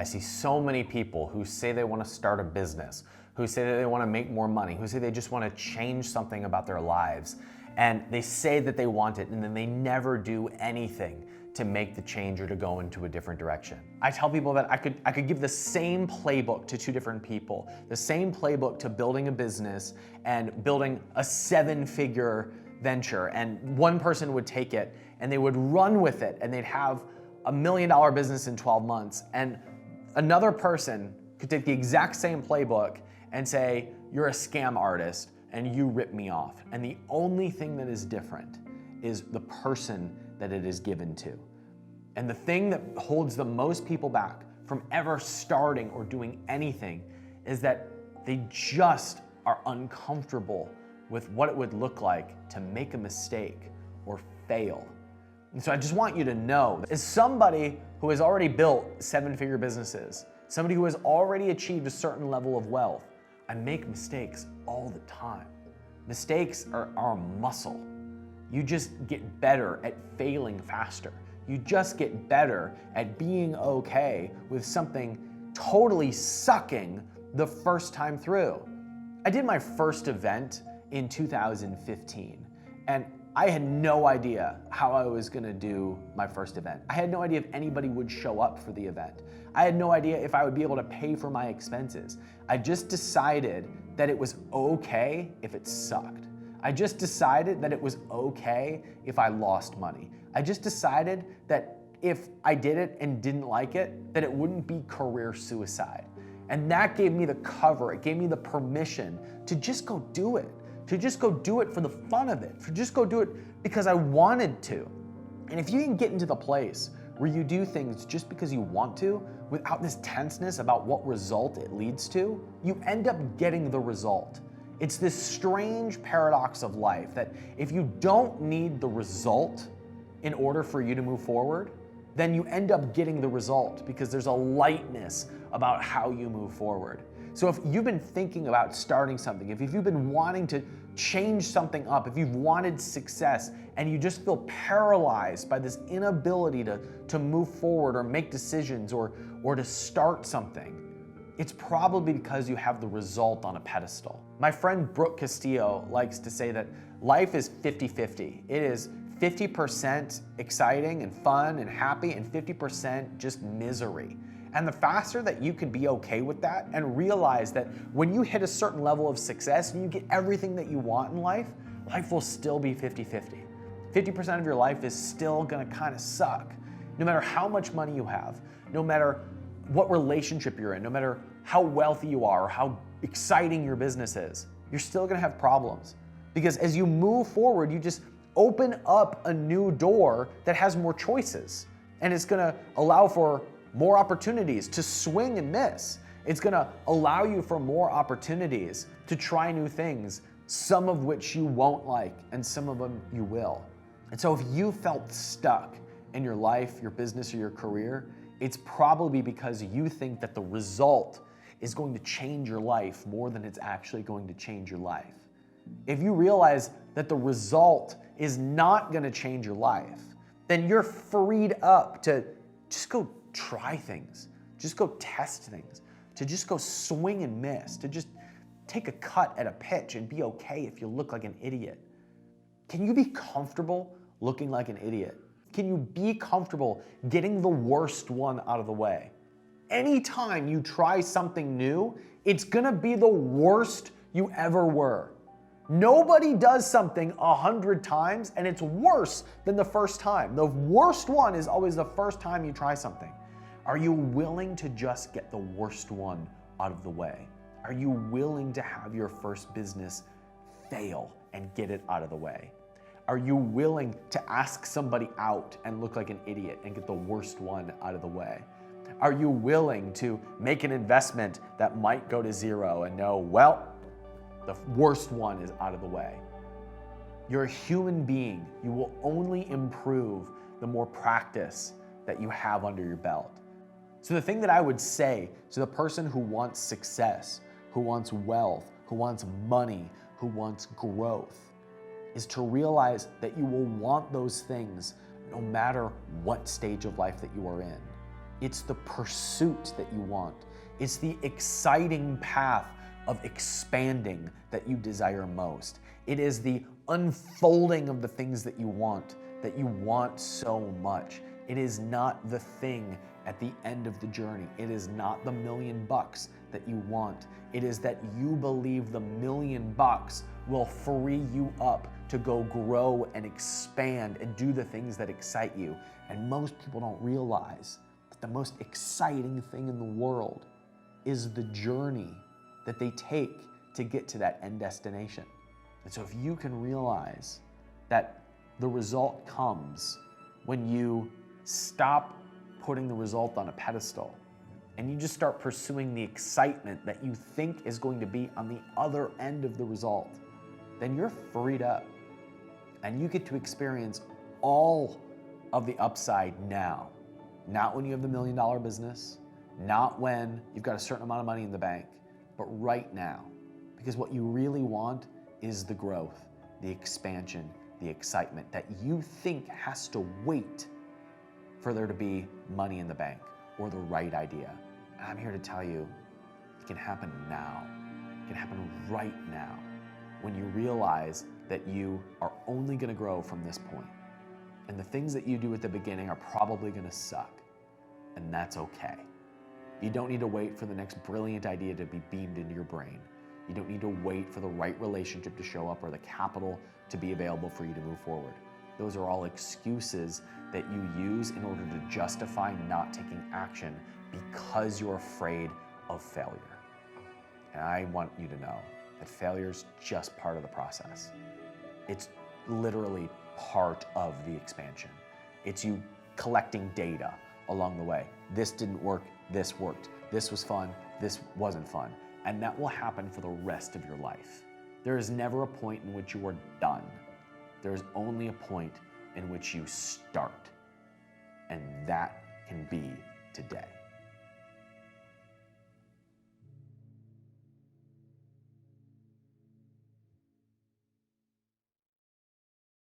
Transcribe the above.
I see so many people who say they want to start a business, who say that they want to make more money, who say they just want to change something about their lives. And they say that they want it, and then they never do anything to make the change or to go into a different direction. I tell people that I could give the same playbook to two different people, the same playbook to building a business and building a 7-figure venture, and one person would take it and they would run with it and they'd have $1 million business in 12 months. And another person could take the exact same playbook and say, you're a scam artist and you rip me off. And the only thing that is different is the person that it is given to. And the thing that holds the most people back from ever starting or doing anything is that they just are uncomfortable with what it would look like to make a mistake or fail. And so I just want you to know, as somebody who has already built 7-figure businesses, somebody who has already achieved a certain level of wealth, I make mistakes all the time. Mistakes are a muscle. You just get better at failing faster. You just get better at being okay with something totally sucking the first time through. I did my first event in 2015, and I had no idea how I was gonna do my first event. I had no idea if anybody would show up for the event. I had no idea if I would be able to pay for my expenses. I just decided that it was okay if it sucked. I just decided that it was okay if I lost money. I just decided that if I did it and didn't like it, that it wouldn't be career suicide. And that gave me the cover, it gave me the permission to just go do it, to just go do it for the fun of it, to just go do it because I wanted to. And if you can get into the place where you do things just because you want to, without this tenseness about what result it leads to, you end up getting the result. It's this strange paradox of life that if you don't need the result in order for you to move forward, then you end up getting the result because there's a lightness about how you move forward. So if you've been thinking about starting something, if you've been wanting to change something up, if you've wanted success and you just feel paralyzed by this inability to move forward or make decisions or to start something, it's probably because you have the result on a pedestal. My friend Brooke Castillo likes to say that life is 50-50. It is 50% exciting and fun and happy and 50% just misery. And the faster that you can be okay with that and realize that when you hit a certain level of success and you get everything that you want in life, life will still be 50-50. 50% of your life is still gonna kind of suck. No matter how much money you have, no matter what relationship you're in, no matter how wealthy you are or how exciting your business is, you're still gonna have problems. Because as you move forward, you just open up a new door that has more choices. And it's gonna allow for more opportunities to swing and miss. It's gonna allow you for more opportunities to try new things, some of which you won't like and some of them you will. And so if you felt stuck in your life, your business, or your career, it's probably because you think that the result is going to change your life more than it's actually going to change your life. If you realize that the result is not going to change your life, then you're freed up to just go try things, just go test things, to just go swing and miss, to just take a cut at a pitch and be okay if you look like an idiot. Can you be comfortable looking like an idiot? Can you be comfortable getting the worst one out of the way? Anytime you try something new, it's gonna be the worst you ever were. Nobody does something 100 times and it's worse than the first time. The worst one is always the first time you try something. Are you willing to just get the worst one out of the way? Are you willing to have your first business fail and get it out of the way? Are you willing to ask somebody out and look like an idiot and get the worst one out of the way? Are you willing to make an investment that might go to zero and know, well, the worst one is out of the way? You're a human being. You will only improve the more practice that you have under your belt. So the thing that I would say to the person who wants success, who wants wealth, who wants money, who wants growth, is to realize that you will want those things no matter what stage of life that you are in. It's the pursuit that you want. It's the exciting path of expanding that you desire most. It is the unfolding of the things that you want so much. It is not the thing at the end of the journey. It is not the $1 million that you want. It is that you believe the $1 million will free you up to go grow and expand and do the things that excite you. And most people don't realize that the most exciting thing in the world is the journey that they take to get to that end destination. And so if you can realize that the result comes when you stop putting the result on a pedestal and you just start pursuing the excitement that you think is going to be on the other end of the result, then you're freed up and you get to experience all of the upside now. Not when you have the $1 million business, not when you've got a certain amount of money in the bank, but right now. Because what you really want is the growth, the expansion, the excitement that you think has to wait for there to be money in the bank or the right idea. And I'm here to tell you, it can happen now. It can happen right now when you realize that you are only gonna grow from this point. And the things that you do at the beginning are probably gonna suck, and that's okay. You don't need to wait for the next brilliant idea to be beamed into your brain. You don't need to wait for the right relationship to show up or the capital to be available for you to move forward. Those are all excuses that you use in order to justify not taking action because you're afraid of failure. And I want you to know that failure is just part of the process. It's literally part of the expansion. It's you collecting data along the way. This didn't work, this worked. This was fun, this wasn't fun. And that will happen for the rest of your life. There is never a point in which you are done. There is only a point in which you start. And that can be today.